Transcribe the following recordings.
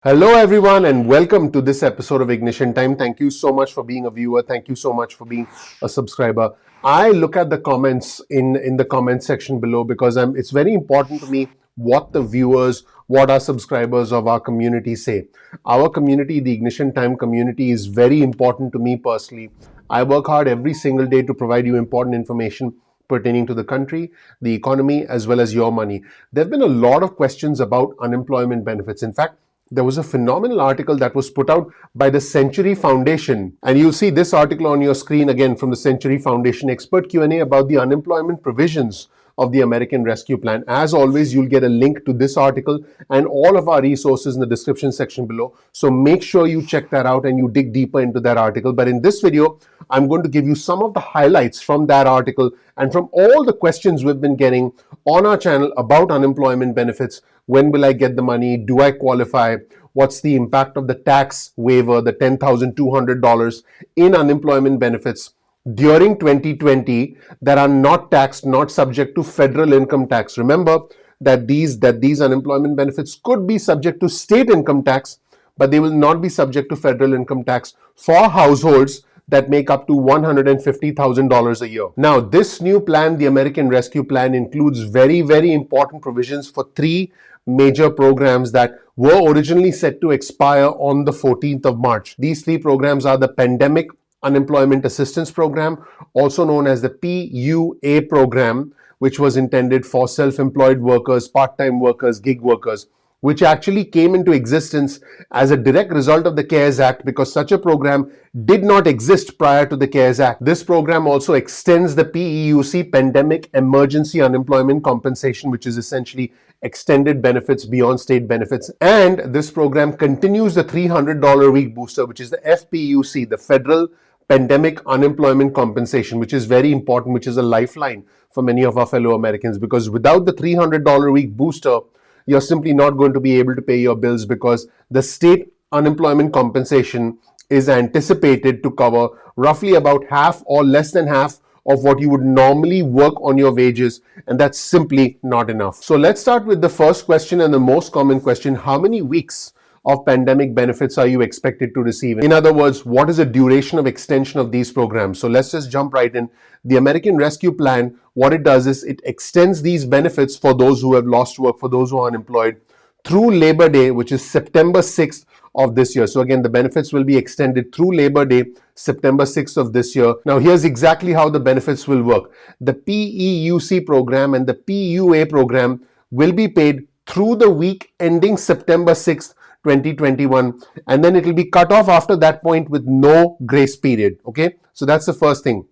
Hello, everyone, and welcome to this episode of Ignition Time. Thank you so much for being a viewer. Thank you so much for being a subscriber. I look at the comments in the comment section below because it's very important to me what the viewers, what our subscribers of our community say. Our community, the Ignition Time community, is very important to me personally. I work hard every single day to provide you important information pertaining to the country, the economy, as well as your money. There have been a lot of questions about unemployment benefits. In fact, there was a phenomenal article that was put out by the Century Foundation, and you'll see this article on your screen again from the Century Foundation expert Q&A about the unemployment provisions of the American Rescue Plan. As always, you'll get a link to this article and all of our resources in the description section below. So make sure you check that out and you dig deeper into that article. But in this video, I'm going to give you some of the highlights from that article and from all the questions we've been getting on our channel about unemployment benefits. When will I get the money? Do I qualify? What's the impact of the tax waiver, the $10,200 in unemployment benefits during 2020 that are not taxed, not subject to federal income tax? Remember that these unemployment benefits could be subject to state income tax, but they will not be subject to federal income tax for households that make up to $150,000 a year. Now, this new plan, the American Rescue Plan, includes very, very important provisions for three major programs that were originally set to expire on the 14th of March. These three programs are the Pandemic Unemployment Assistance Program, also known as the PUA program, which was intended for self-employed workers, part-time workers, gig workers, which actually came into existence as a direct result of the CARES Act because such a program did not exist prior to the CARES Act. This program also extends the PEUC, Pandemic Emergency Unemployment Compensation, which is essentially extended benefits beyond state benefits. And this program continues the $300 a week booster, which is the FPUC, the Federal Pandemic Unemployment Compensation, which is very important, which is a lifeline for many of our fellow Americans, because without the $300 a week booster, you're simply not going to be able to pay your bills because the state unemployment compensation is anticipated to cover roughly about half or less than half of what you would normally work on your wages, and that's simply not enough. So let's start with the first question and the most common question. How many weeks of pandemic benefits are you expected to receive? In other words, what is the duration of extension of these programs? So let's just jump right in. The American Rescue Plan, what it does is it extends these benefits for those who have lost work, for those who are unemployed, through Labor Day, which is September 6th of this year. So again, the benefits will be extended through Labor Day, September 6th of this year. Now, here's exactly how the benefits will work. The PEUC program and the PUA program will be paid through the week ending September 6th, 2021, and then it will be cut off after that point with no grace period. Okay, so that's the first thing.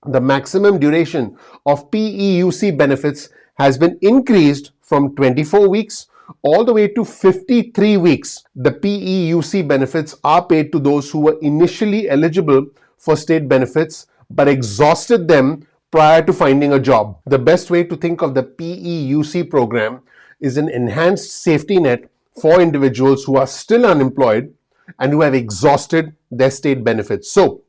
The maximum duration of PEUC benefits has been increased from 24 weeks all the way to 53 weeks. The PEUC benefits are paid to those who were initially eligible for state benefits but exhausted them prior to finding a job. The best way to think of the PEUC program is an enhanced safety net for individuals who are still unemployed and who have exhausted their state benefits. So,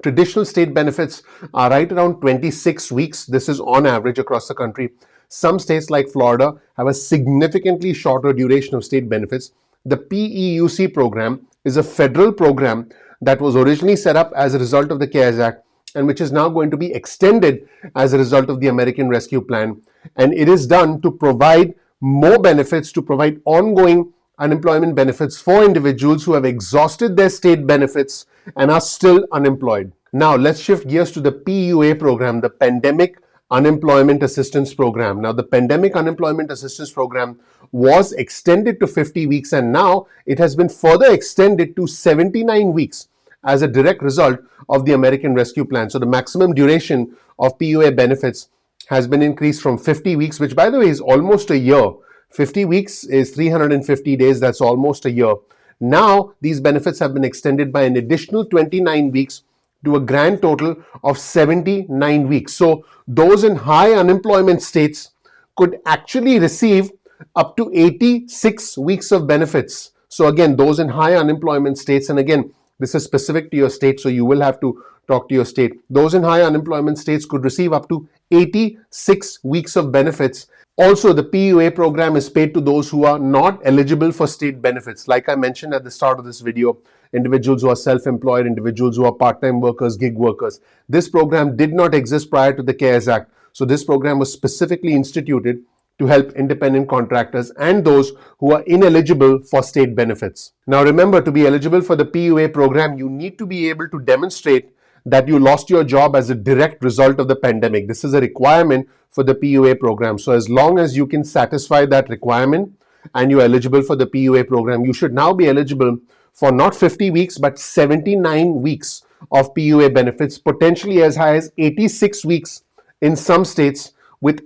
traditional state benefits are right around 26 weeks. This is on average across the country. Some states like Florida have a significantly shorter duration of state benefits. The PEUC program is a federal program that was originally set up as a result of the CARES Act and which is now going to be extended as a result of the American Rescue Plan. And it is done to provide more benefits, to provide ongoing unemployment benefits for individuals who have exhausted their state benefits and are still unemployed. Now, let's shift gears to the PUA program, the Pandemic Unemployment Assistance Program. Now, the Pandemic Unemployment Assistance Program was extended to 50 weeks and now it has been further extended to 79 weeks as a direct result of the American Rescue Plan. So the maximum duration of PUA benefits has been increased from 50 weeks, which by the way is almost a year. 50 weeks is 350 days, that's almost a year. Now, these benefits have been extended by an additional 29 weeks to a grand total of 79 weeks. So, those in high unemployment states could actually receive up to 86 weeks of benefits. So, again, those in high unemployment states, and again, this is specific to your state, so you will have to talk to your state. Those in high unemployment states could receive up to 86 weeks of benefits Also, the PUA program is paid to those who are not eligible for state benefits. Like I mentioned at the start of this video, individuals who are self-employed, individuals who are part-time workers, gig workers. This program did not exist prior to the CARES Act. So this program was specifically instituted to help independent contractors and those who are ineligible for state benefits. Now remember, to be eligible for the PUA program, you need to be able to demonstrate that you lost your job as a direct result of the pandemic. This is a requirement for the PUA program. So as long as you can satisfy that requirement and you're eligible for the PUA program, you should now be eligible for not 50 weeks, but 79 weeks of PUA benefits, potentially as high as 86 weeks in some states with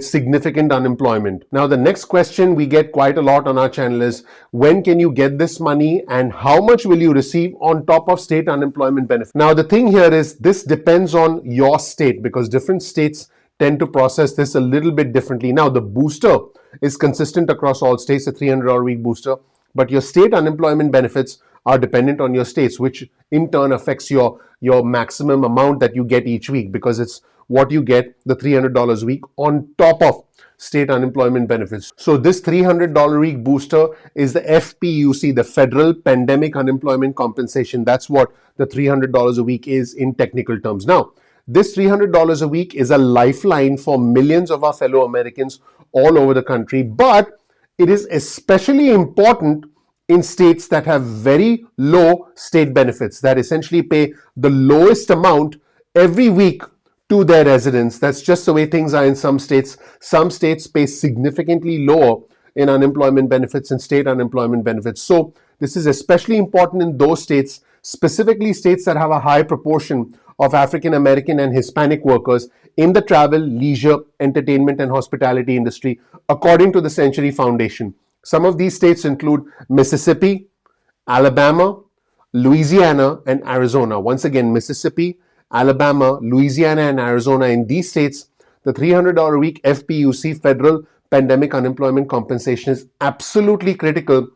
significant unemployment. Now, the next question we get quite a lot on our channel is, when can you get this money and how much will you receive on top of state unemployment benefit? Now, the thing here is this depends on your state, because different states tend to process this a little bit differently. Now, the booster is consistent across all states, a $300 a week booster, but your state unemployment benefits are dependent on your states, which in turn affects your maximum amount that you get each week, because it's what you get, the $300 a week on top of state unemployment benefits. So this $300 a week booster is the FPUC, the Federal Pandemic Unemployment Compensation. That's what the $300 a week is in technical terms. Now, this $300 a week is a lifeline for millions of our fellow Americans all over the country, but it is especially important in states that have very low state benefits, that essentially pay the lowest amount every week to their residents. That's just the way things are in some states. Some states pay significantly lower in unemployment benefits and state unemployment benefits. So this is especially important in those states, specifically states that have a high proportion of African American and Hispanic workers in the travel, leisure, entertainment, and hospitality industry, according to the Century Foundation. Some of these states include Mississippi, Alabama, Louisiana, and Arizona. Once again, Mississippi, Alabama, Louisiana, and Arizona. In these states, the $300 a week FPUC, Federal Pandemic Unemployment Compensation, is absolutely critical,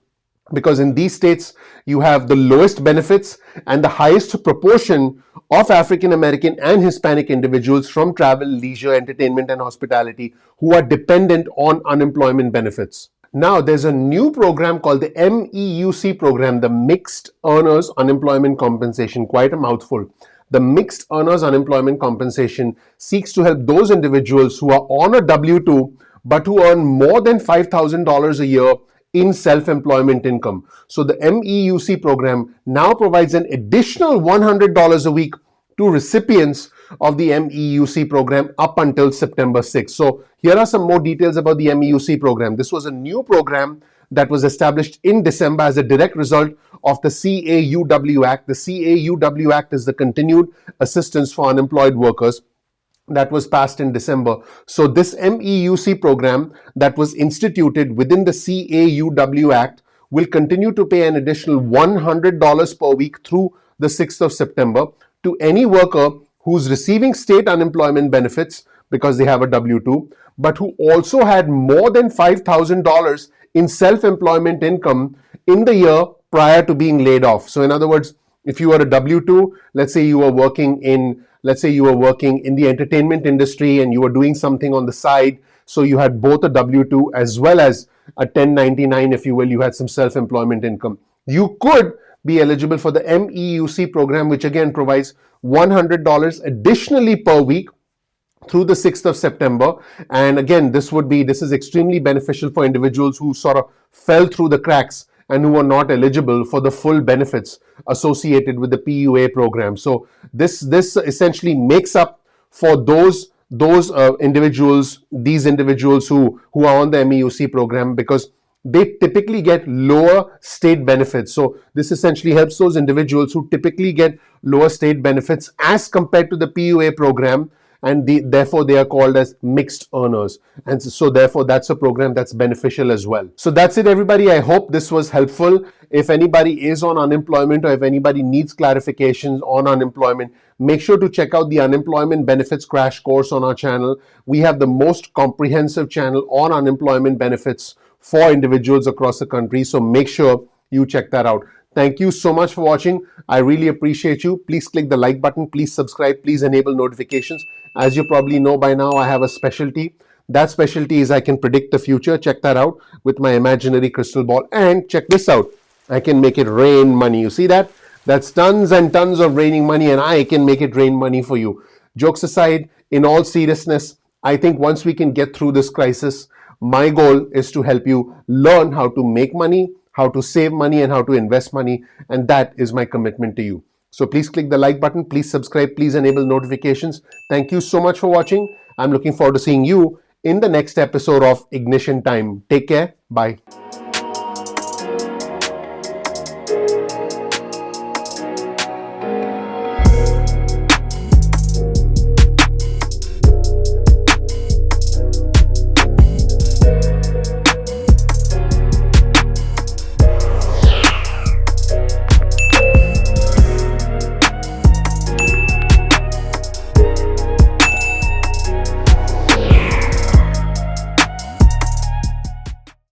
because in these states, you have the lowest benefits and the highest proportion of African American and Hispanic individuals from travel, leisure, entertainment, and hospitality who are dependent on unemployment benefits. Now, there's a new program called the MEUC program, the Mixed Earners Unemployment Compensation, quite a mouthful. The Mixed Earners Unemployment Compensation seeks to help those individuals who are on a W-2 but who earn more than $5,000 a year in self-employment income. So the MEUC program now provides an additional $100 a week to recipients of the MEUC program up until September 6th. So here are some more details about the MEUC program. This was a new program that was established in December as a direct result of the CAUW Act. The CAUW Act is the Continued Assistance for Unemployed Workers that was passed in December. So this MEUC program that was instituted within the CAUW Act will continue to pay an additional $100 per week through the 6th of September to any worker who's receiving state unemployment benefits because they have a W-2, but who also had more than $5,000 in self-employment income in the year prior to being laid off. So in other words, if you are a W-2, let's say you were working in the entertainment industry and you were doing something on the side, so you had both a W-2 as well as a 1099, if you will, you had some self-employment income. You could be eligible for the MEUC program, which again provides $100 additionally per week through the 6th of September. And again, this is extremely beneficial for individuals who sort of fell through the cracks and who are not eligible for the full benefits associated with the PUA program. So this essentially makes up for these individuals who are on the MEUC program, because they typically get lower state benefits. So this essentially helps those individuals who typically get lower state benefits as compared to the PUA program, and therefore they are called as mixed earners. And so therefore that's a program that's beneficial as well. So that's it, everybody. I hope this was helpful. If anybody is on unemployment, or if anybody needs clarifications on unemployment, make sure to check out the Unemployment Benefits Crash Course on our channel. We have the most comprehensive channel on unemployment benefits for individuals across the country. So make sure you check that out. Thank you so much for watching. I really appreciate you. Please click the like button. Please subscribe. Please enable notifications. As you probably know by now, I have a specialty That specialty is I can predict the future. Check that out with my imaginary crystal ball. And check this out. I can make it rain money. You see that? That's tons and tons of raining money, and I can make it rain money for you. Jokes aside, in all seriousness, I think once we can get through this crisis, my goal is to help you learn how to make money, how to save money, and how to invest money. And that is my commitment to you. So please click the like button, please subscribe, please enable notifications. Thank you so much for watching. I'm looking forward to seeing you in the next episode of Ignition Time. Take care. Bye.